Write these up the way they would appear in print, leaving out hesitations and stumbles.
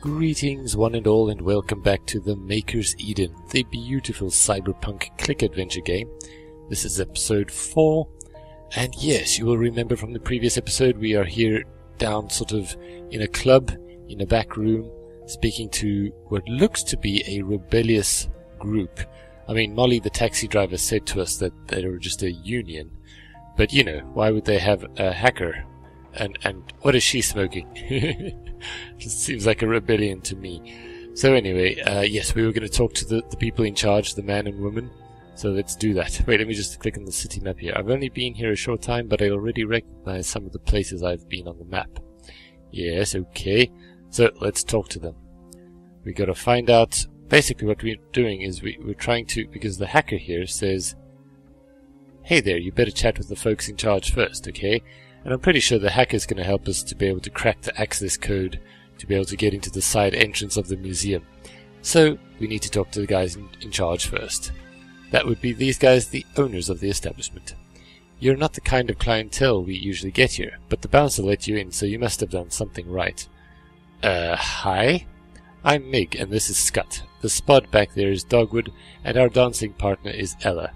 Greetings one and all, and welcome back to the Maker's Eden, the beautiful cyberpunk click adventure game. This is episode 4, and yes, you will remember from the previous episode we are here down sort of in a club, in a back room, speaking to what looks to be a rebellious group. I mean, Molly the taxi driver said to us that they were just a union, but you know, why would they have a hacker? And what is she smoking? Just seems like a rebellion to me. So anyway, yes, we were going to talk to the people in charge, the man and woman. So let's do that. Wait, let me just click on the city map here. I've only been here a short time, but I already recognize some of the places I've been on the map. Yes, okay. So let's talk to them. We got to find out. Basically what we're doing is we're trying to, because the hacker here says, hey there, you better chat with the folks in charge first, okay? And I'm pretty sure the hacker's going to help us to be able to crack the access code to be able to get into the side entrance of the museum. So we need to talk to the guys in charge first. That would be these guys, the owners of the establishment. You're not the kind of clientele we usually get here, but the bouncer let you in, so you must have done something right. Hi? I'm Mig, and this is Scott. The spud back there is Dogwood, and our dancing partner is Ella.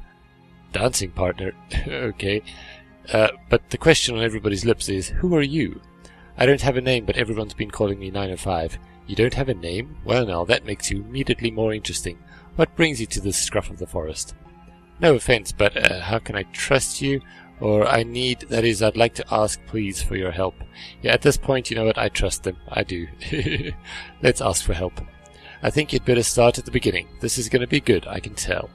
Dancing partner? Okay. But the question on everybody's lips is, who are you? I don't have a name, but everyone's been calling me 905. You don't have a name? Well now, that makes you immediately more interesting. What brings you to this scruff of the forest? No offense, but how can I trust you? Or I'd like to ask please for your help. Yeah, at this point, you know what, I trust them. I do. Let's ask for help. I think you'd better start at the beginning. This is going to be good, I can tell.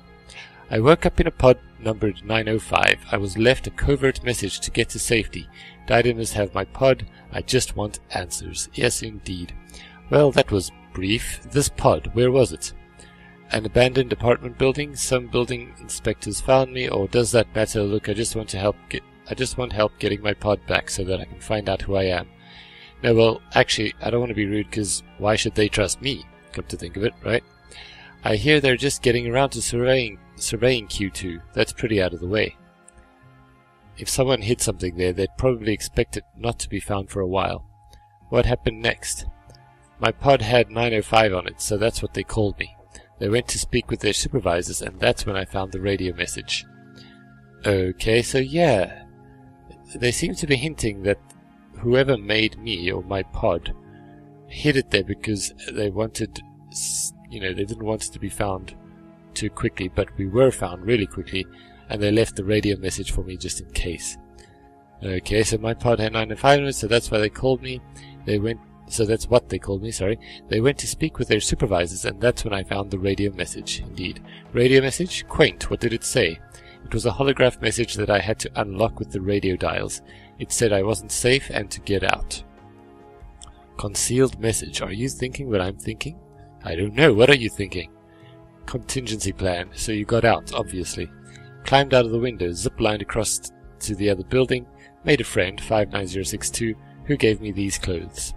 I woke up in a pod numbered 905. I was left a covert message to get to safety. Didymus have my pod. I just want answers. Yes, indeed. Well, that was brief. This pod, where was it? An abandoned apartment building? Some building inspectors found me, or does that matter? Look, I just want help getting my pod back so that I can find out who I am. No, well, actually, I don't want to be rude, because why should they trust me? Come to think of it, right? I hear they're just getting around to surveying Q2. That's pretty out of the way. If someone hid something there, they'd probably expect it not to be found for a while. What happened next? My pod had 905 on it, so that's what they called me. They went to speak with their supervisors, and that's when I found the radio message. Okay, so yeah. They seem to be hinting that whoever made me, or my pod, hid it there because they wanted, they didn't want it to be found too quickly, but we were found really quickly, and they left the radio message for me just in case. Okay, so my pod had 905 on it, so that's why they called me. That's what they called me, sorry. They went to speak with their supervisors, and that's when I found the radio message, indeed. Radio message? Quaint, what did it say? It was a holograph message that I had to unlock with the radio dials. It said I wasn't safe and to get out. Concealed message. Are you thinking what I'm thinking? I don't know, what are you thinking? Contingency plan, so you got out, obviously. Climbed out of the window, zip-lined across to the other building, made a friend, 59062, who gave me these clothes.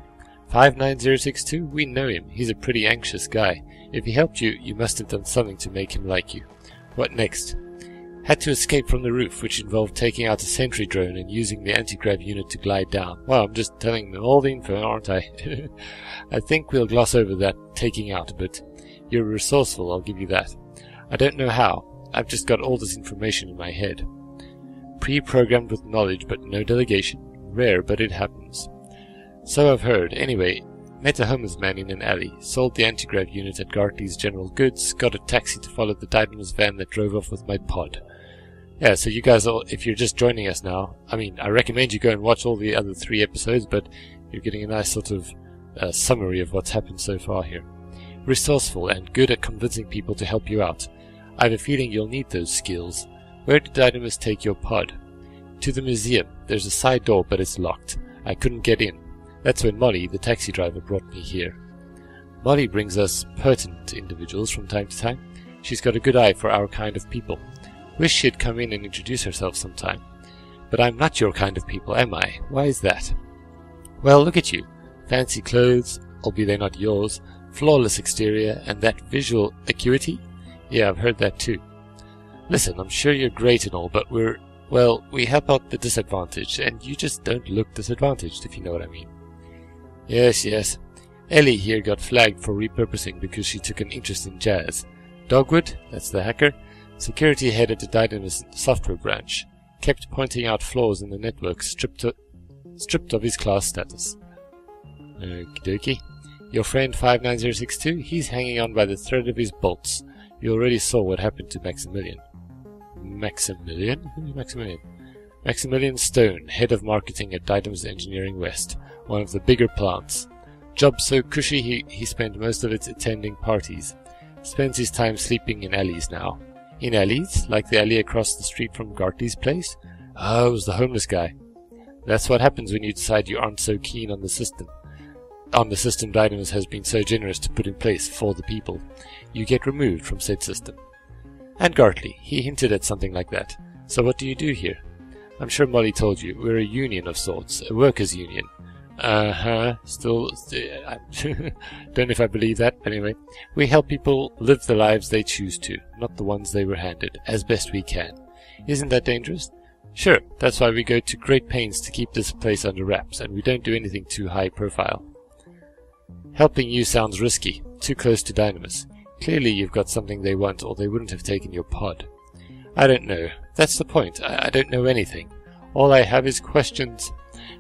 59062? We know him. He's a pretty anxious guy. If he helped you, you must have done something to make him like you. What next? Had to escape from the roof, which involved taking out a sentry drone and using the anti-grav unit to glide down. Well, I'm just telling them all the info, aren't I? I think we'll gloss over that taking out a bit. You're resourceful, I'll give you that. I don't know how. I've just got all this information in my head. Pre-programmed with knowledge, but no delegation. Rare, but it happens. So I've heard. Anyway, met a homeless man in an alley, sold the anti-grav unit at Gartley's General Goods, got a taxi to follow the Didymus van that drove off with my pod. Yeah, so you guys all, if you're just joining us now, I recommend you go and watch all the other 3 episodes, but you're getting a nice sort of summary of what's happened so far here. Resourceful and good at convincing people to help you out. I have a feeling you'll need those skills. Where did Didymus take your pod? To the museum. There's a side door, but it's locked. I couldn't get in. That's when Molly, the taxi driver, brought me here. Molly brings us pertinent individuals from time to time. She's got a good eye for our kind of people. Wish she'd come in and introduce herself sometime. But I'm not your kind of people, am I? Why is that? Well, look at you. Fancy clothes, albeit they're not yours. Flawless exterior, and that visual acuity? Yeah, I've heard that too. Listen, I'm sure you're great and all, but we help out the disadvantaged, and you just don't look disadvantaged, if you know what I mean. Yes. Ellie here got flagged for repurposing because she took an interest in jazz. Dogwood, that's the hacker, security head at the Dynamis software branch, kept pointing out flaws in the network stripped of his class status. Okie dokie. Your friend 59062, he's hanging on by the thread of his bolts. You already saw what happened to Maximilian. Maximilian? Who's Maximilian? Maximilian Stone, head of marketing at Dynamis Engineering West, one of the bigger plants. Job so cushy he spent most of it attending parties. Spends his time sleeping in alleys now. In alleys? Like the alley across the street from Gartley's place? Oh, it was the homeless guy. That's what happens when you decide you aren't so keen on the system. On the system Dynamis has been so generous to put in place for the people. You get removed from said system. And Gartley, he hinted at something like that. So what do you do here? I'm sure Molly told you, we're a union of sorts, a workers' union. Still, don't know if I believe that, but anyway. We help people live the lives they choose to, not the ones they were handed, as best we can. Isn't that dangerous? Sure, that's why we go to great pains to keep this place under wraps, and we don't do anything too high profile. Helping you sounds risky, too close to Dynamis. Clearly you've got something they want, or they wouldn't have taken your pod. I don't know. That's the point. I don't know anything. All I have is questions,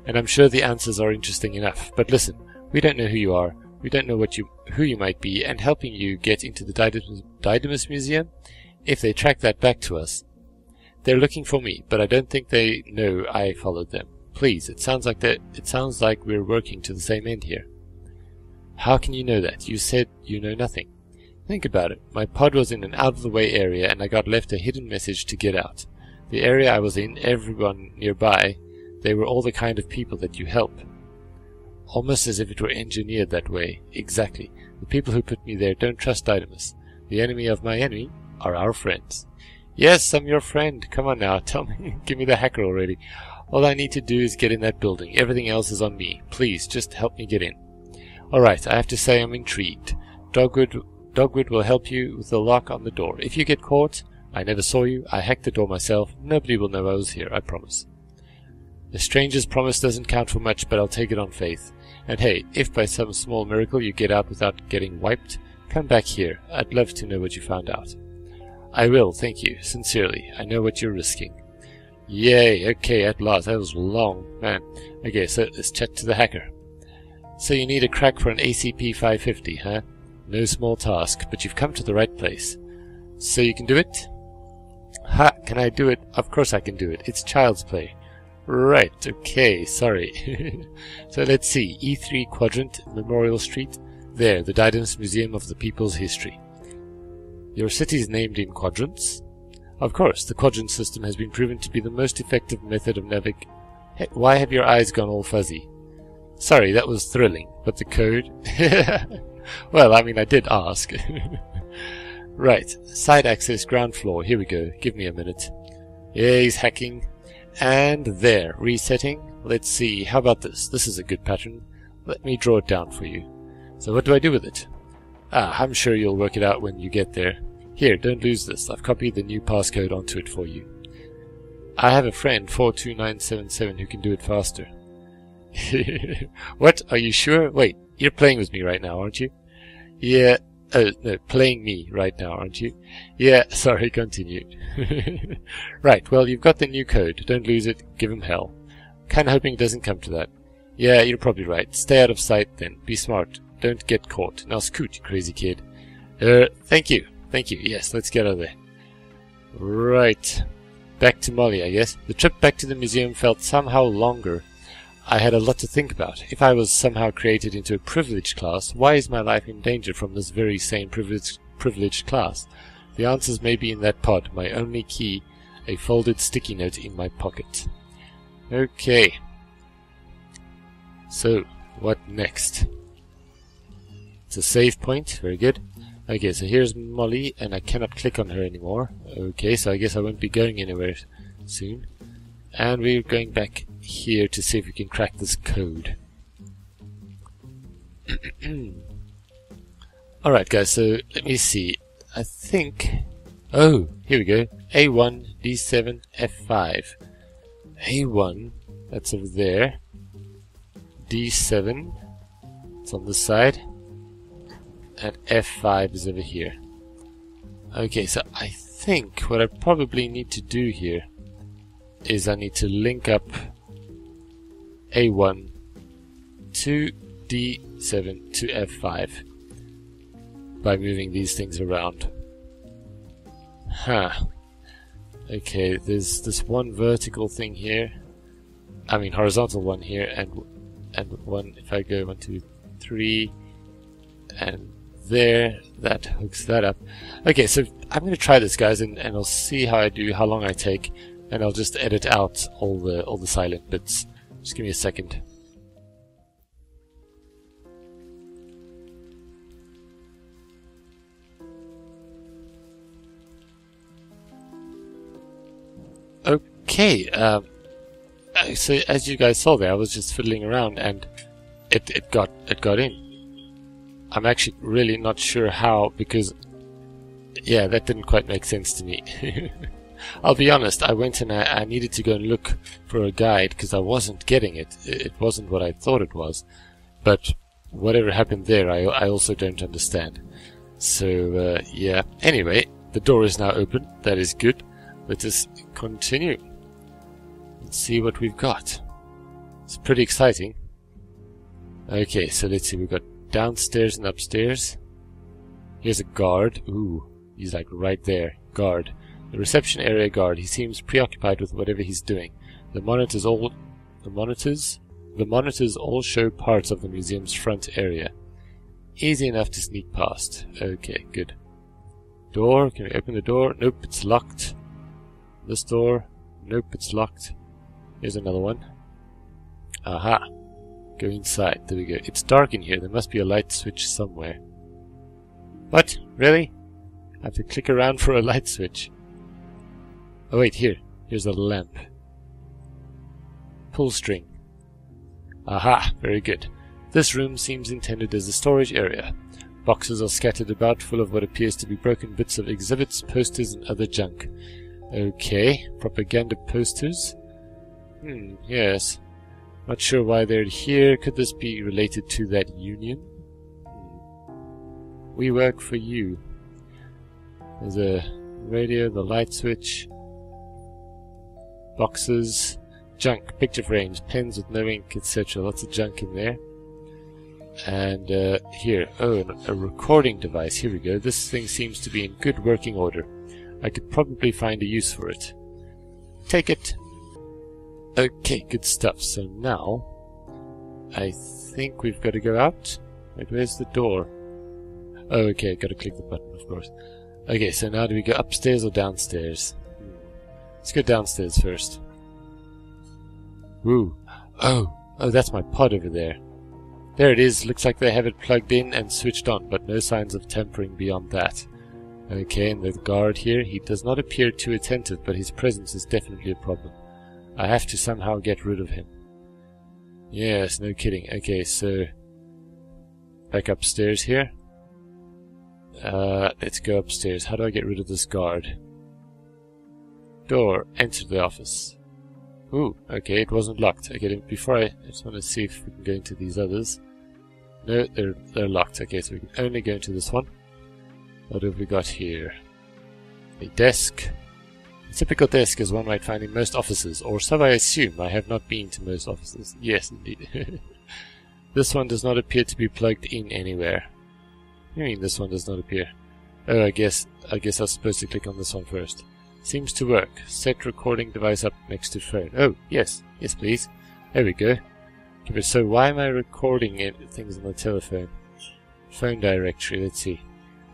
and I'm sure the answers are interesting enough. But listen, we don't know who you are. We don't know who you might be, and helping you get into the Dynamis Museum, if they track that back to us. They're looking for me, but I don't think they know I followed them. Please, it sounds like we're working to the same end here. How can you know that? You said you know nothing. Think about it. My pod was in an out-of-the-way area, and I got left a hidden message to get out. The area I was in, everyone nearby, they were all the kind of people that you help. Almost as if it were engineered that way. Exactly. The people who put me there don't trust Dynamis. The enemy of my enemy are our friends. Yes, I'm your friend. Come on now, tell me. Give me the hacker already. All I need to do is get in that building. Everything else is on me. Please, just help me get in. Alright, I have to say I'm intrigued. Dogwood will help you with the lock on the door. If you get caught, I never saw you, I hacked the door myself, nobody will know I was here, I promise. The stranger's promise doesn't count for much, but I'll take it on faith. And hey, if by some small miracle you get out without getting wiped, come back here. I'd love to know what you found out. I will, thank you, sincerely. I know what you're risking. Yay, okay, at last. That was long, man. Okay, so let's chat to the hacker. So you need a crack for an ACP-550, huh? No small task, but you've come to the right place. So you can do it? Ha! Can I do it? Of course I can do it. It's child's play. Right, okay, sorry. So let's see. E3 Quadrant, Memorial Street. There, the Dynamis Museum of the People's History. Your city's named in quadrants? Of course, the quadrant system has been proven to be the most effective method of navigation. Hey, why have your eyes gone all fuzzy? Sorry, that was thrilling, but the code? Well, I mean, I did ask. Right, side access ground floor, here we go, give me a minute. Yeah, he's hacking. And there, resetting. Let's see, how about this? This is a good pattern. Let me draw it down for you. So what do I do with it? I'm sure you'll work it out when you get there. Here, don't lose this. I've copied the new passcode onto it for you. I have a friend, 42977, who can do it faster. What? Are you sure? Wait, you're playing with me right now, aren't you? Yeah. Oh, no, playing me right now, aren't you? Yeah, sorry, continue. Right, well, you've got the new code. Don't lose it. Give him hell. Kinda hoping it doesn't come to that. Yeah, you're probably right. Stay out of sight then. Be smart. Don't get caught. Now scoot, you crazy kid. Thank you. Thank you. Yes, let's get out of there. Right. Back to Molly, I guess. The trip back to the museum felt somehow longer. I had a lot to think about. If I was somehow created into a privileged class, why is my life in danger from this very same privileged class? The answers may be in that pod, my only key, a folded sticky note in my pocket. Okay. So, what next? It's a save point, very good. Okay, so here's Molly, and I cannot click on her anymore. Okay, so I guess I won't be going anywhere soon. And we're going back here to see if we can crack this code. Alright guys, so let me see. I think... Oh, here we go. A1, D7, F5. A1, that's over there. D7, It's on this side. And F5 is over here. Okay, so I think what I probably need to do here is I need to link up A1 to D7 to F5 by moving these things around. Huh. Okay, there's this one vertical thing here. I mean horizontal one here, and one, if I go 1, 2, 3, and there, that hooks that up. Okay, so I'm going to try this, guys, and I'll see how I do, how long I take, and I'll just edit out all the silent bits. Just give me a second. Okay, so as you guys saw there, I was just fiddling around and it got in. I'm actually really not sure how, because yeah, that didn't quite make sense to me. I'll be honest, I went and I needed to go and look for a guide because I wasn't getting it. It wasn't what I thought it was. But whatever happened there, I also don't understand. So yeah, anyway, the door is now open. That is good. Let us continue. Let's see what we've got. It's pretty exciting. Okay, so let's see. We've got downstairs and upstairs. Here's a guard. Ooh, he's like right there. Guard. The reception area guard. He seems preoccupied with whatever he's doing. The monitors all show parts of the museum's front area. Easy enough to sneak past. Okay, good. Door. Can we open the door? Nope, it's locked. This door. Nope, it's locked. Here's another one. Aha. Go inside. There we go. It's dark in here. There must be a light switch somewhere. What? Really? I have to click around for a light switch. Oh wait, here. Here's a lamp. Pull string. Aha. Very good. This room seems intended as a storage area. Boxes are scattered about, full of what appears to be broken bits of exhibits, posters, and other junk. Okay. Propaganda posters. Yes. Not sure why they're here. Could this be related to that union? We work for you. There's a radio, the light switch, boxes, junk, picture frames, pens with no ink, etc. Lots of junk in there. And here, a recording device. Here we go. This thing seems to be in good working order. I could probably find a use for it. Take it. Okay, good stuff. So now, I think we've got to go out. Wait, where's the door? Oh, okay, got to click the button, of course. Okay, so now do we go upstairs or downstairs? Let's go downstairs first. Ooh. Oh, that's my pod over there. There it is. Looks like they have it plugged in and switched on, but no signs of tampering beyond that. Okay, and the guard here, he does not appear too attentive, but his presence is definitely a problem. I have to somehow get rid of him. Yes, no kidding. Okay, so back upstairs here. Let's go upstairs. How do I get rid of this guard? Door. Enter the office. Ooh, okay, it wasn't locked. Okay, before I just want to see if we can go into these others. No, they're locked. Okay, so we can only go into this one. What have we got here? A desk. A typical desk as one might find in most offices, or so I assume. I have not been to most offices. Yes, indeed. This one does not appear to be plugged in anywhere. What do you mean this one does not appear? Oh, I guess I was supposed to click on this one first. Seems to work. Set recording device up next to phone. Oh, yes. Yes, please. There we go. Okay, so why am I recording things on the telephone? Phone directory, let's see.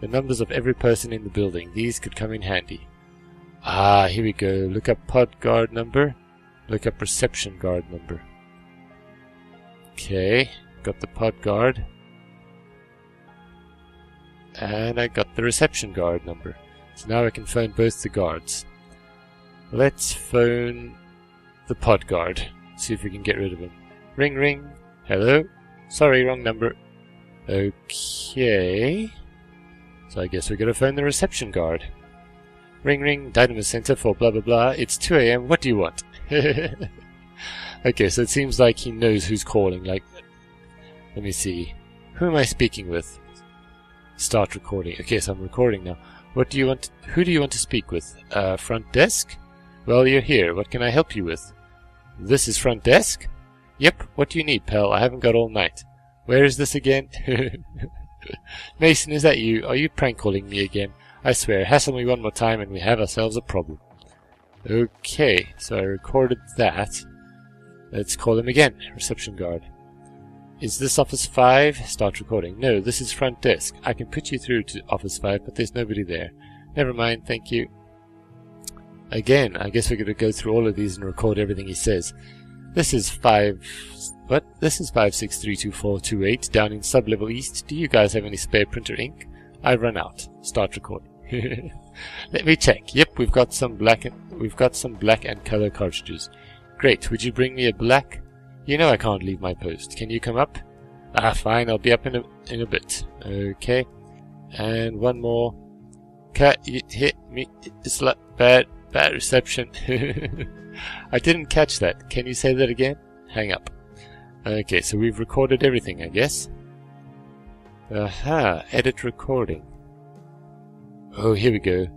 The numbers of every person in the building. These could come in handy. Ah, here we go. Look up pod guard number. Look up reception guard number. Okay, got the pod guard. And I got the reception guard number. So now I can phone both the guards. Let's phone the pod guard. See if we can get rid of him. Ring ring. Hello? Sorry, wrong number. Okay. So I guess we're gonna phone the reception guard. Ring ring, Dynamo Center for blah blah blah. It's 2 AM. What do you want? Okay, so it seems like he knows who's calling. Like, let me see. Who am I speaking with? Start recording. Okay, so I'm recording now. What do you want? Who do you want to speak with? Front desk? Well, you're here. What can I help you with? This is front desk? Yep. What do you need, pal? I haven't got all night. Where is this again? Mason, is that you? Are you prank calling me again? I swear, hassle me one more time and we have ourselves a problem. Okay, so I recorded that. Let's call him again. Reception guard. Is this office 5? Start recording. No, this is front desk. I can put you through to office 5, but there's nobody there. Never mind, thank you. Again, I guess we're going to go through all of these and record everything he says. This is 5632428 down in sub-level east. Do you guys have any spare printer ink? I've run out. Start recording. Let me check. Yep, we've got some black and color cartridges. Great. Would you bring me a black? You know I can't leave my post. Can you come up? Ah, fine. I'll be up in a bit. Okay. And one more. Cat, you hit me. It's like bad reception. I didn't catch that. Can you say that again? Hang up. Okay, so we've recorded everything, I guess. Aha, edit recording. Oh, here we go.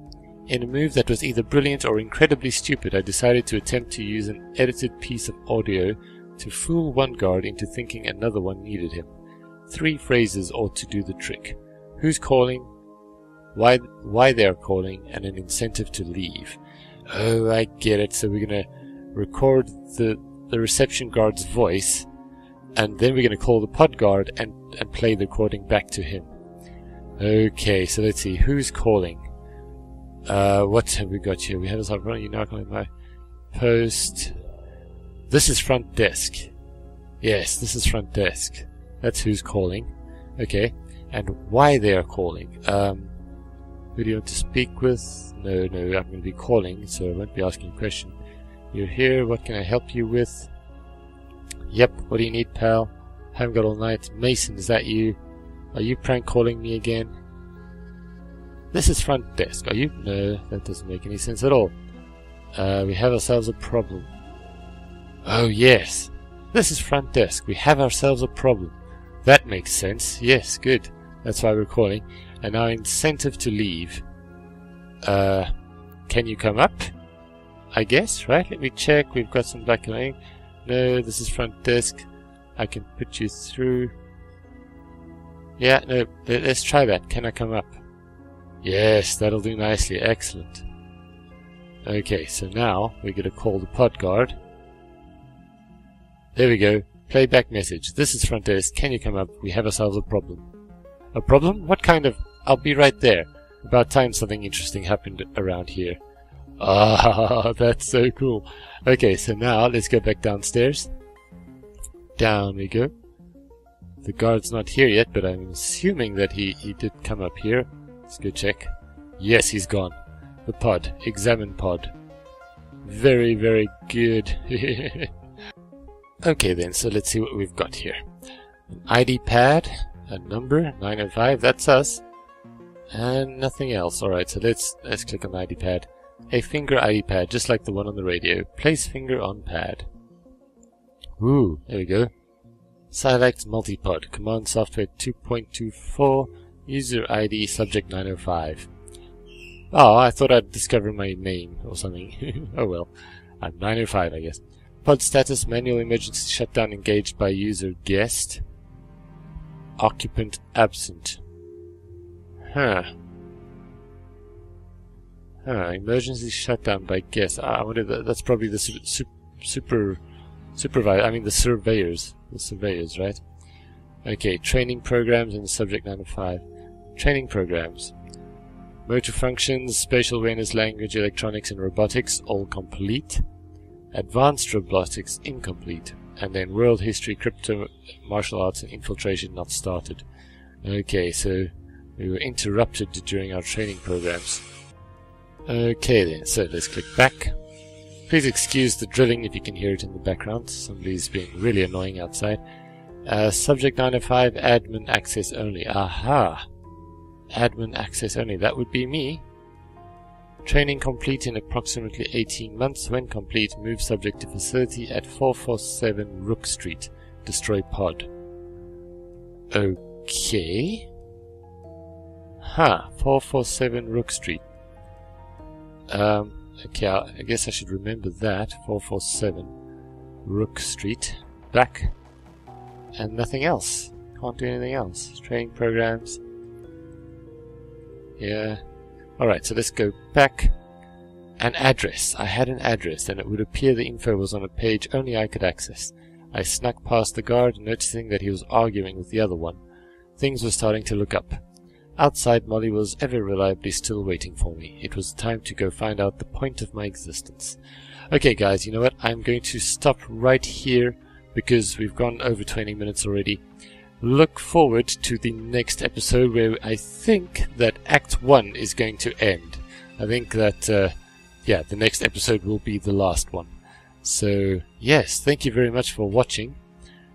In a move that was either brilliant or incredibly stupid, I decided to attempt to use an edited piece of audio to fool one guard into thinking another one needed him. 3 phrases ought to do the trick. Who's calling? Why they're calling, and an incentive to leave. Oh, I get it. So we're going to record the reception guard's voice, and then we're going to call the pod guard and play the recording back to him. Okay, so let's see. Who's calling? What have we got here? We have this up running. You're not calling my post. This is front desk. Yes, this is front desk. That's who's calling. Okay, and why they are calling. Who do you want to speak with? No, I'm going to be calling, so I won't be asking a question. You're here. What can I help you with? Yep. What do you need, pal? Haven't got all night. Mason, is that you? Are you prank calling me again? This is front desk. Are you? No, that doesn't make any sense at all. We have ourselves a problem. Oh, yes. This is front desk. We have ourselves a problem. That makes sense. Yes, good. That's why we're calling. And our incentive to leave. Can you come up? I guess, right? Let me check. We've got some black and ink. No, this is front desk. I can put you through. Yeah, no, let's try that. Can I come up? Yes, that'll do nicely. Excellent. Okay, so now we're going to call the pod guard. There we go. Playback message. This is front desk. Can you come up? We have ourselves a problem. A problem? What kind of... I'll be right there. About time something interesting happened around here. Ah, that's so cool. Okay, so now let's go back downstairs. Down we go. The guard's not here yet, but I'm assuming that he did come up here. Let's go check. Yes, he's gone. The pod. Examine pod. Very, very good. Okay then, so let's see what we've got here. An ID pad, a number, 905, that's us. And nothing else. Alright, so let's click on the ID pad. A finger ID pad, just like the one on the radio. Place finger on pad. Ooh, there we go. Select multipod. Command software 2.24. User ID subject 905. Oh, I thought I'd discover my name or something. Oh well. I'm 905, I guess. Pod status, manual emergency shutdown engaged by user guest. Occupant absent. Emergency shutdown by guest. I wonder that's probably the supervisor. I mean the surveyors. The surveyors, right? Okay, training programs and subject 905. Training programs. Motor functions, spatial awareness, language, electronics, and robotics, all complete. Advanced robotics, incomplete. And then world history, crypto, martial arts, and infiltration, not started. Okay, so we were interrupted during our training programs. Okay then, so let's click back. Please excuse the drilling if you can hear it in the background. Somebody's being really annoying outside. Subject 905, admin access only. Aha! Admin access only. That would be me. Training complete in approximately 18 months. When complete, move subject to facility at 447 Rook Street. Destroy pod. Okay. Huh, 447 Rook Street. Okay, I guess I should remember that. 447 Rook Street. Back. And nothing else. Can't do anything else. Training programs. Yeah. Alright, so let's go back. An address. I had an address, and it would appear the info was on a page only I could access. I snuck past the guard, noticing that he was arguing with the other one. Things were starting to look up. Outside, Molly was ever reliably still waiting for me. It was time to go find out the point of my existence. Okay, guys, you know what? I'm going to stop right here because we've gone over 20 minutes already. Look forward to the next episode where I think that Act 1 is going to end. I think that, yeah, the next episode will be the last one. So, yes, thank you very much for watching.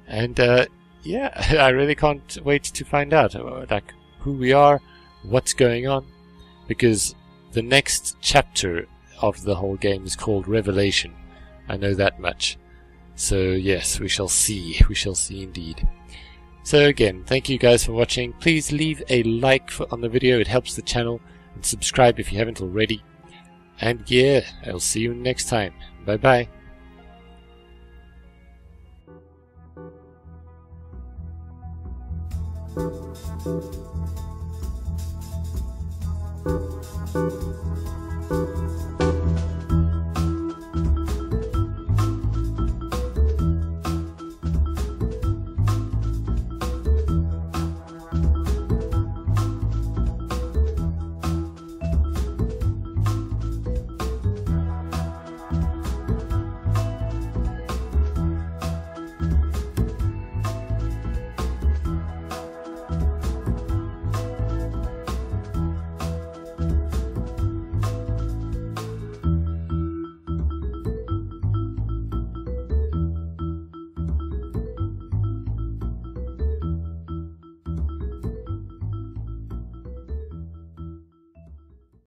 And, yeah, I really can't wait to find out, like, who we are, what's going on. Because the next chapter of the whole game is called Revelation. I know that much. So, yes, we shall see. We shall see indeed. So, again, thank you guys for watching. Please leave a like on the video. It helps the channel. And subscribe if you haven't already. And yeah, I'll see you next time. Bye bye.